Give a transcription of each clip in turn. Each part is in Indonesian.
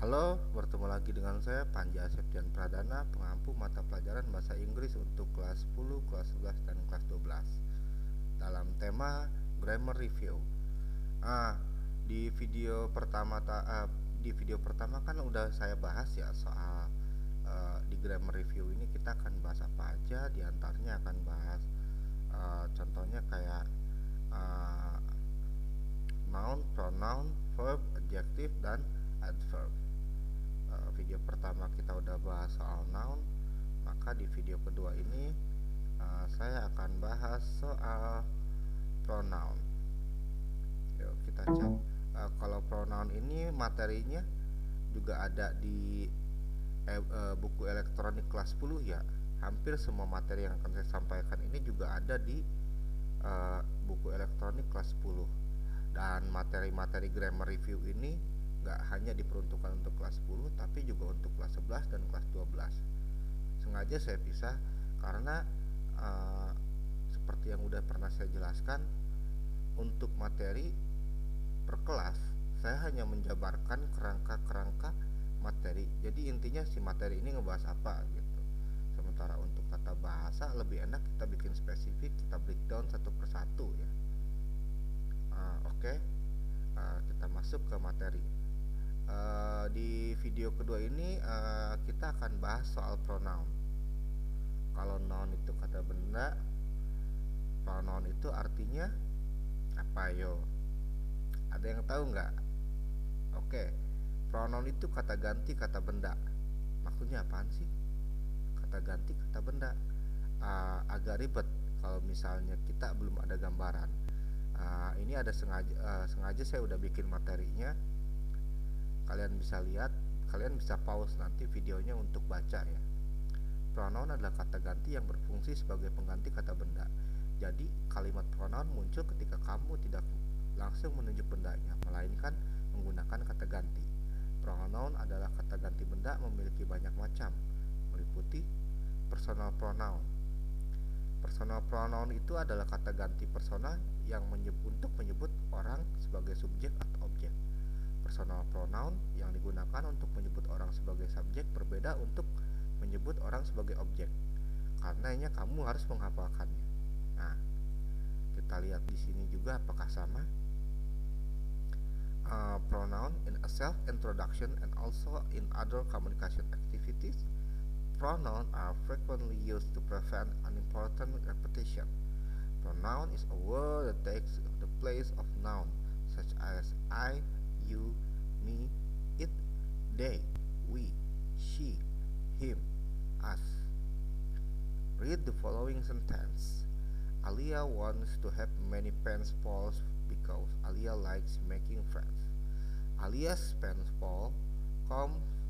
Halo, bertemu lagi dengan saya Panja Septian Pradana, pengampu mata pelajaran bahasa Inggris untuk kelas 10, kelas 11, dan kelas 12 dalam tema Grammar Review. Ah, di video pertama kan udah saya bahas ya soal di Grammar Review ini kita akan bahas apa aja, di antaranya akan bahas contohnya kayak uh, noun, pronoun, verb, adjective, dan adverb. Video pertama kita udah bahas soal noun, maka di video kedua ini saya akan bahas soal pronoun. Yuk kita cek. Kalau pronoun ini materinya juga ada di buku elektronik kelas 10 ya. Hampir semua materi yang akan saya sampaikan ini juga ada di buku elektronik kelas 10. Dan materi-materi grammar review ini nggak hanya diperuntukkan untuk kelas 10 tapi juga untuk kelas 11 dan kelas 12. Sengaja saya pisah karena seperti yang udah pernah saya jelaskan, untuk materi per kelas saya hanya menjabarkan kerangka-kerangka materi. Jadi intinya si materi ini ngebahas apa gitu. Sementara untuk tata bahasa lebih enak kita bikin spesifik, kita breakdown satu persatu ya. Oke. Kita masuk ke materi. Di video kedua ini kita akan bahas soal pronoun. Kalau noun itu kata benda, pronoun itu artinya apa yo? Ada yang tahu nggak? Oke, pronoun itu kata ganti kata benda. Maksudnya apaan sih? Kata ganti kata benda. Agak ribet kalau misalnya kita belum ada gambaran. Ini ada sengaja saya udah bikin materinya. Kalian bisa lihat, kalian bisa pause nanti videonya untuk baca ya. Pronoun adalah kata ganti yang berfungsi sebagai pengganti kata benda. Jadi kalimat pronoun muncul ketika kamu tidak langsung menunjuk bendanya, melainkan menggunakan kata ganti. Pronoun adalah kata ganti benda memiliki banyak macam, meliputi personal pronoun. Personal pronoun itu adalah kata ganti personal yang untuk menyebut orang sebagai subjek atau objek. Personal pronoun yang digunakan untuk menyebut orang sebagai subjek berbeda untuk menyebut orang sebagai objek. Karenanya kamu harus menghafalkannya. Nah, kita lihat di sini juga apakah sama. Pronoun in a self-introduction and also in other communication activities. Pronoun are frequently used to prevent unimportant repetition. Pronoun is a word that takes the place of noun, such as I, you, me, it, they, we, she, him, us. Read the following sentence. Alia wants to have many pen pals because Alia likes making friends. Alia's pen pal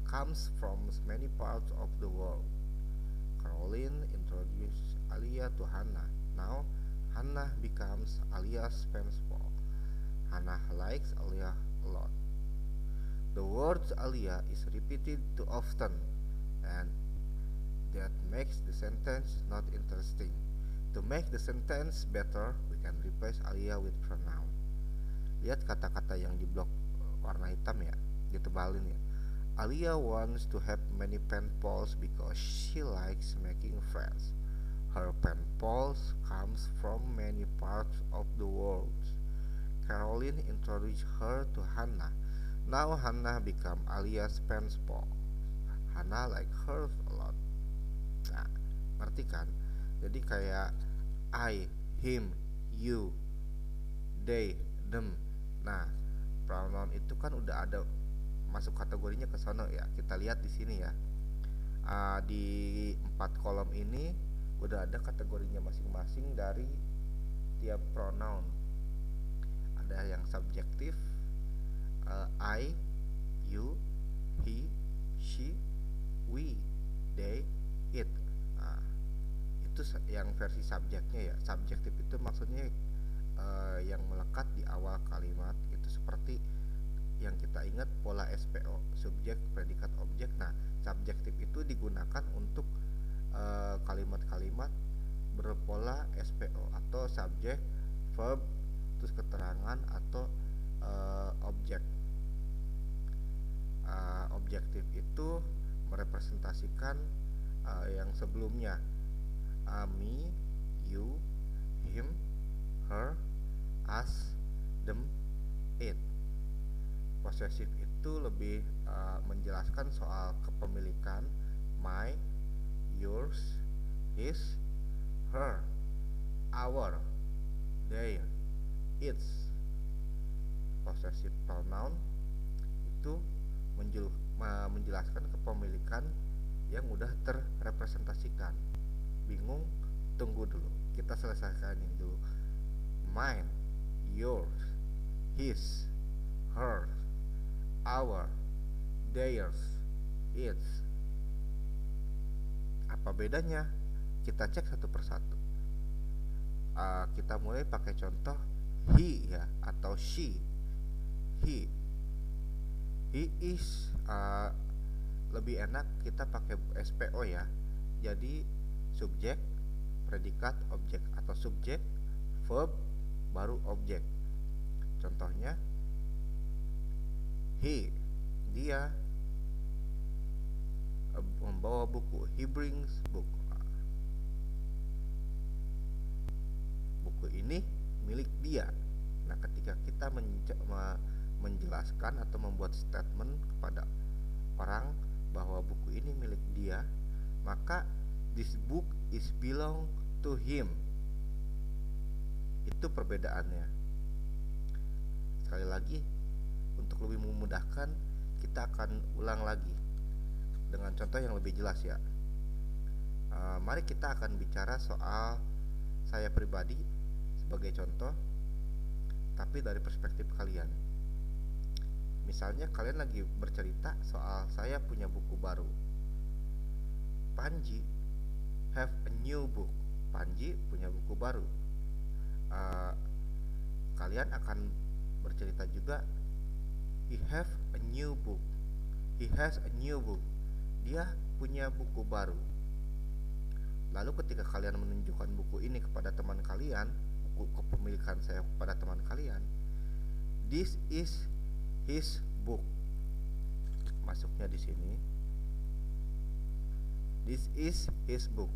comes from many parts of the world. Caroline introduced Alia to Hannah. Now Hannah becomes Alia's pen pal. Hannah likes Alia a lot. The word Alia is repeated too often, and that makes the sentence not interesting. To make the sentence better, we can replace Alia with pronoun. Lihat kata-kata yang di blok warna hitam ya, ditebalin ya. Alia wants to have many pen pals because she likes making friends. Her pen pals comes from many parts of the world. Caroline introduced her to Hannah. Now Hannah become Alia's pen pal. Hannah like her a lot. Nah, ngerti kan? Jadi kayak I, him, you, they, them. Nah, pronoun itu kan udah ada masuk kategorinya ke sono ya. Kita lihat di sini ya. Di 4 kolom ini udah ada kategorinya masing-masing dari tiap pronoun. Ada yang subjektif, I, you, he, she, we, they, it. Nah, itu yang versi subjeknya ya. Subjektif itu maksudnya yang melekat di awal kalimat, itu seperti yang kita ingat pola SPO, subjek, predikat, objek. Nah, subjektif itu digunakan untuk kalimat-kalimat berpola SPO atau subjek, verb, terus keterangan atau objek merepresentasikan yang sebelumnya, me, you, him, her, us, them, it. Possessive itu lebih menjelaskan soal kepemilikan, my, yours, his, her, our, their, its. Possessive pronoun itu menjelaskan kepemilikan yang udah terrepresentasikan. Bingung? Tunggu dulu, kita selesaikan ini dulu. Mine, yours, his, hers, our, theirs, its. Apa bedanya? Kita cek satu persatu. Kita mulai pakai contoh he ya, atau she. He is, lebih enak kita pakai SPO ya. Jadi subjek, predikat, objek, atau subjek, verb, baru objek. Contohnya he, dia membawa buku, he brings book. Buku ini milik dia. Nah, ketika kita menjelaskan atau membuat statement kepada orang bahwa buku ini milik dia, maka this book is belong to him. Itu perbedaannya. Sekali lagi, untuk lebih memudahkan, kita akan ulang lagi dengan contoh yang lebih jelas ya. Mari kita akan bicara soal saya pribadi sebagai contoh, tapi dari perspektif kalian. Misalnya kalian lagi bercerita soal saya punya buku baru. Panji have a new book. Panji punya buku baru. Kalian akan bercerita juga, he have a new book. He has a new book. Dia punya buku baru. Lalu ketika kalian menunjukkan buku ini kepada teman kalian, buku kepemilikan saya kepada teman kalian, this is his book. Masuknya di sini. This is his book.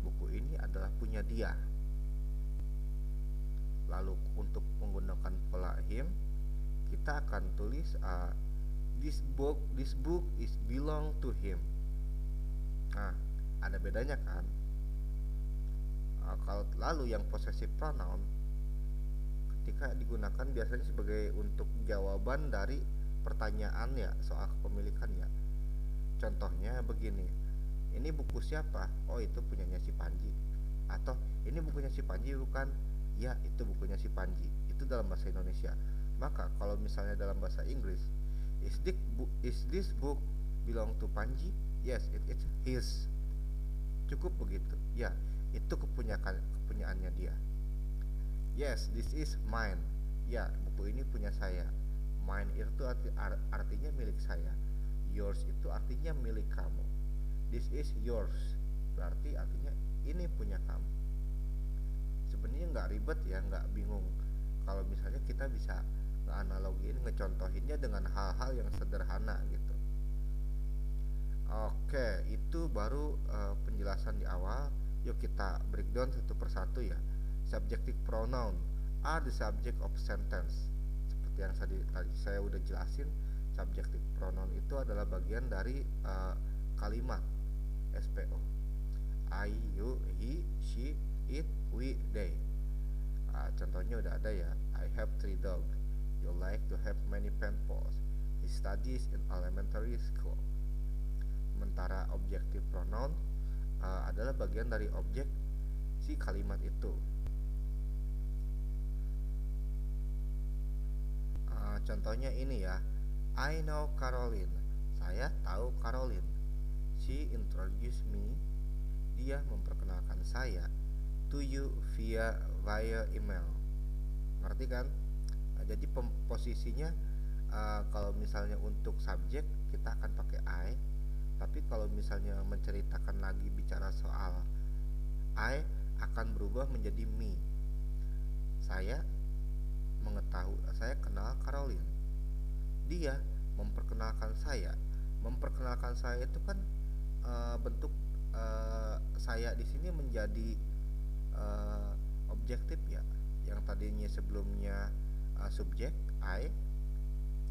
Buku ini adalah punya dia. Lalu untuk menggunakan pola him, kita akan tulis this book is belong to him. Nah, ada bedanya kan? Kalau lalu yang possessive pronoun ketika digunakan biasanya sebagai untuk jawaban dari pertanyaan ya, soal kepemilikan ya. Contohnya begini, ini buku siapa? Oh, itu punyanya si Panji. Atau ini bukunya si Panji bukan? Ya, itu bukunya si Panji. Itu dalam bahasa Indonesia. Maka kalau misalnya dalam bahasa Inggris, is this book belong to Panji? Yes, it's his. Cukup begitu. Ya, itu kepunyaannya dia. Yes, this is mine. Ya, buku ini punya saya. Mine itu artinya milik saya. Yours itu artinya milik kamu. This is yours, berarti artinya ini punya kamu. Sebenarnya nggak ribet ya, nggak bingung. Kalau misalnya kita bisa ngeanalogiin, ngecontohinnya dengan hal-hal yang sederhana gitu. Oke, itu baru penjelasan di awal. Yuk kita breakdown satu persatu ya. Subjective pronoun are the subject of sentence. Seperti yang tadi saya udah jelasin, subjective pronoun itu adalah bagian dari kalimat SPO. I, you, he, she, it, we, they. Contohnya udah ada ya. I have 3 dogs. You like to have many pen pals. He studies in elementary school. Sementara objective pronoun adalah bagian dari objek si kalimat itu. Contohnya ini ya. I know Caroline. Saya tahu Caroline. She introduced me. Dia memperkenalkan saya to you via email. Ngerti kan? Jadi posisinya kalau misalnya untuk subjek kita akan pakai I. Tapi kalau misalnya menceritakan lagi bicara soal I, akan berubah menjadi me. Saya kenal Caroline. Dia memperkenalkan saya Memperkenalkan saya itu kan bentuk saya di sini menjadi uh, objektif ya, yang tadinya sebelumnya subjek I,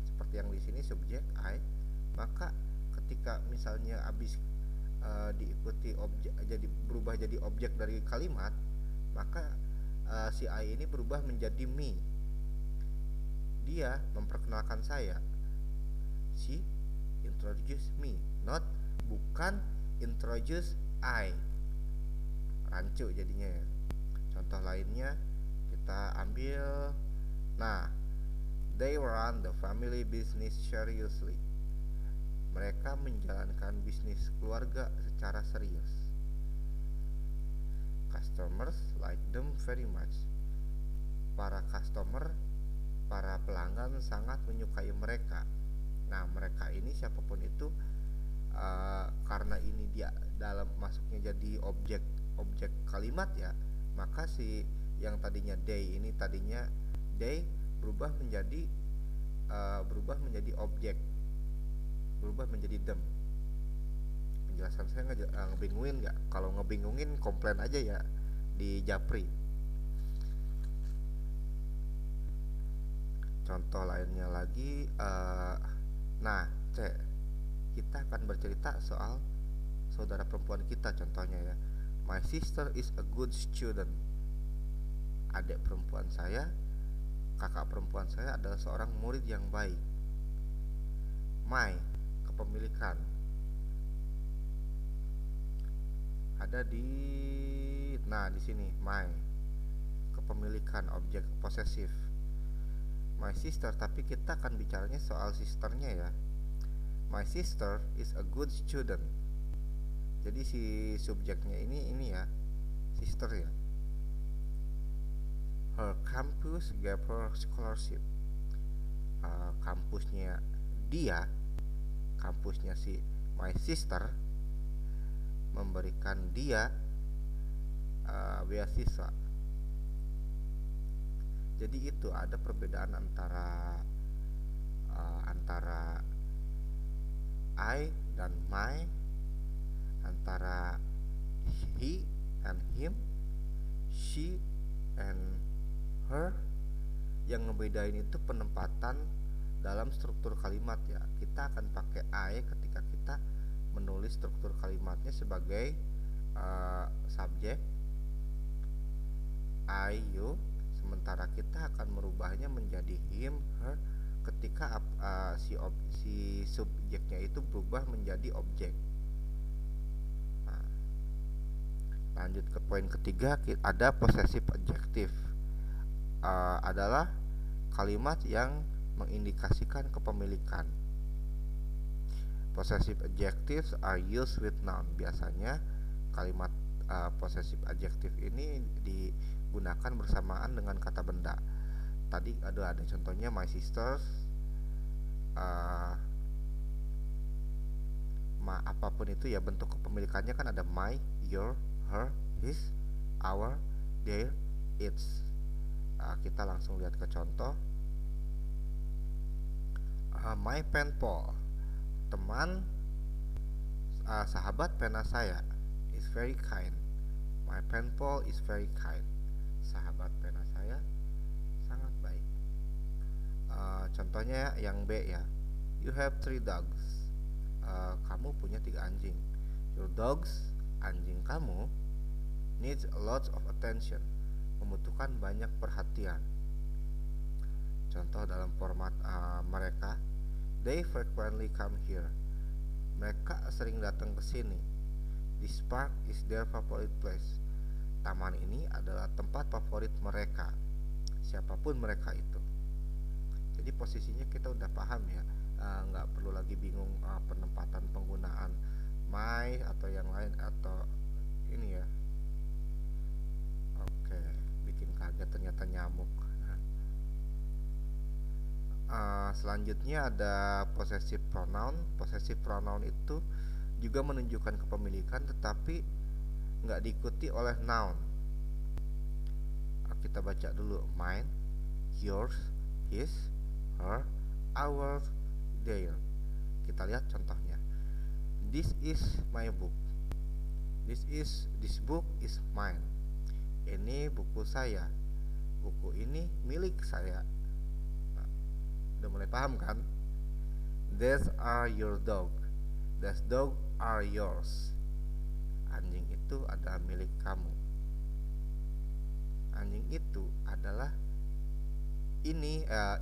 seperti yang di sini subjek I, maka ketika misalnya habis diikuti objek, jadi berubah jadi objek dari kalimat, maka si I ini berubah menjadi me. Dia memperkenalkan saya. She introduce me, not bukan introduce I. Rancu jadinya ya. Contoh lainnya kita ambil, nah, they run the family business seriously. Mereka menjalankan bisnis keluarga secara serius. Customers like them very much. Para customer, para pelanggan sangat menyukai mereka. Nah, mereka ini siapapun itu, karena ini dia dalam masuknya jadi objek kalimat ya, maka si yang tadinya they ini tadinya they berubah menjadi objek, berubah menjadi them. Penjelasan saya ngebingungin nggak? Kalau ngebingungin komplain aja ya di Japri. Contoh lainnya lagi, nah, C, kita akan bercerita soal saudara perempuan kita. Contohnya ya, my sister is a good student. Adik perempuan saya, kakak perempuan saya adalah seorang murid yang baik. My, kepemilikan, ada di, nah di sini my, kepemilikan, objek posesif. My sister, tapi kita akan bicaranya soal sisternya ya. My sister is a good student. Jadi si subjeknya ini ya, sister ya. Her campus gave her scholarship. Kampusnya dia, kampusnya si my sister memberikan dia beasiswa. Jadi itu ada perbedaan antara I dan my, antara he and him, she and her. Yang ngebedain itu penempatan dalam struktur kalimat ya. Kita akan pakai I ketika kita menulis struktur kalimatnya sebagai subjek I, you. Sementara kita akan merubahnya menjadi him, her ketika si subjeknya itu berubah menjadi objek. Nah, lanjut ke poin ketiga, ada possessive adjective. Adalah kalimat yang mengindikasikan kepemilikan. Possessive adjectives are used with noun. Biasanya kalimat possessive adjective ini digunakan bersamaan dengan kata benda. Tadi ada contohnya my sisters, apapun itu ya bentuk kepemilikannya kan ada my, your, her, his, our, their, its. Kita langsung lihat ke contoh. My pen pal, teman, sahabat pena saya, is very kind. My pen pal is very kind. Sahabat pena saya sangat baik. Contohnya yang B ya, you have 3 dogs. Kamu punya 3 anjing. Your dogs, anjing kamu, needs a lot of attention, membutuhkan banyak perhatian. Contoh dalam format mereka, they frequently come here. Mereka sering datang ke sini. This park is their favorite place. Taman ini adalah tempat favorit mereka, siapapun mereka itu. Jadi posisinya kita udah paham ya, nggak perlu lagi bingung penempatan penggunaan my atau yang lain atau ini ya. Oke, bikin kaget ternyata nyamuk. Selanjutnya ada possessive pronoun. Possessive pronoun itu juga menunjukkan kepemilikan tetapi nggak diikuti oleh noun. Kita baca dulu, mine, yours, his, her, our, their. Kita lihat contohnya. This is my book. This book is mine. Ini buku saya. Buku ini milik saya. Nah, udah mulai paham kan? These are your dog. Those dog are yours. Anjing itu adalah milik kamu. Anjing itu adalah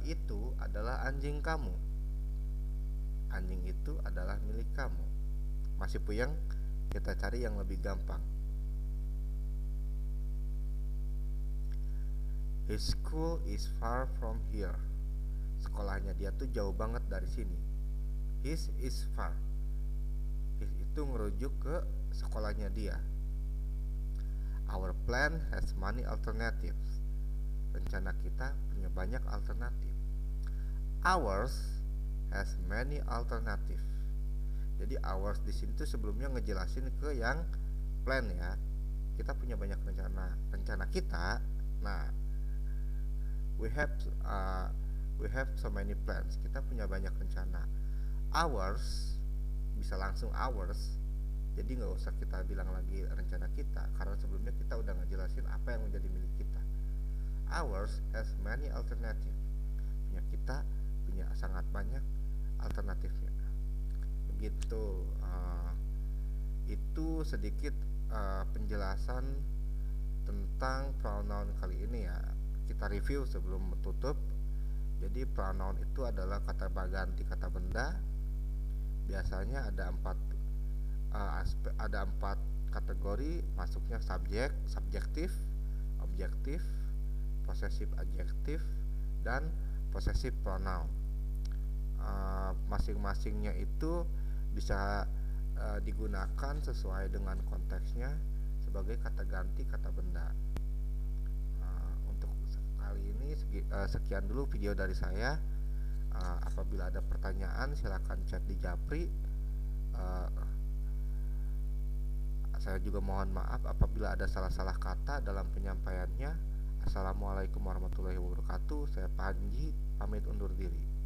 itu adalah anjing kamu. Anjing itu adalah milik kamu. Masih puyeng? Kita cari yang lebih gampang. His school is far from here. Sekolahnya dia tuh jauh banget dari sini. His is far. His itu ngerujuk ke sekolahnya dia. Our plan has many alternatives. Rencana kita punya banyak alternatif. Ours has many alternatives. Jadi ours di sini tuh sebelumnya ngejelasin ke yang plan ya. Kita punya banyak rencana kita. Nah, we have so many plans. Kita punya banyak rencana. Ours bisa langsung ours. Jadi nggak usah kita bilang lagi rencana kita, karena sebelumnya kita udah ngejelasin apa yang menjadi milik kita. Ours has many alternatives. Punya kita punya sangat banyak alternatifnya. Begitu. Itu sedikit penjelasan tentang pronoun kali ini ya. Kita review sebelum tutup. Jadi pronoun itu adalah kata ganti kata benda. Biasanya ada empat kategori masuknya: subjek, subjektif, objektif, possessive adjektif, dan possessive pronoun. Masing-masingnya itu bisa digunakan sesuai dengan konteksnya sebagai kata ganti kata benda. Untuk kali ini sekian dulu video dari saya. Apabila ada pertanyaan silakan chat di Japri. Saya juga mohon maaf apabila ada salah-salah kata dalam penyampaiannya. Assalamualaikum warahmatullahi wabarakatuh. Saya Panji pamit undur diri.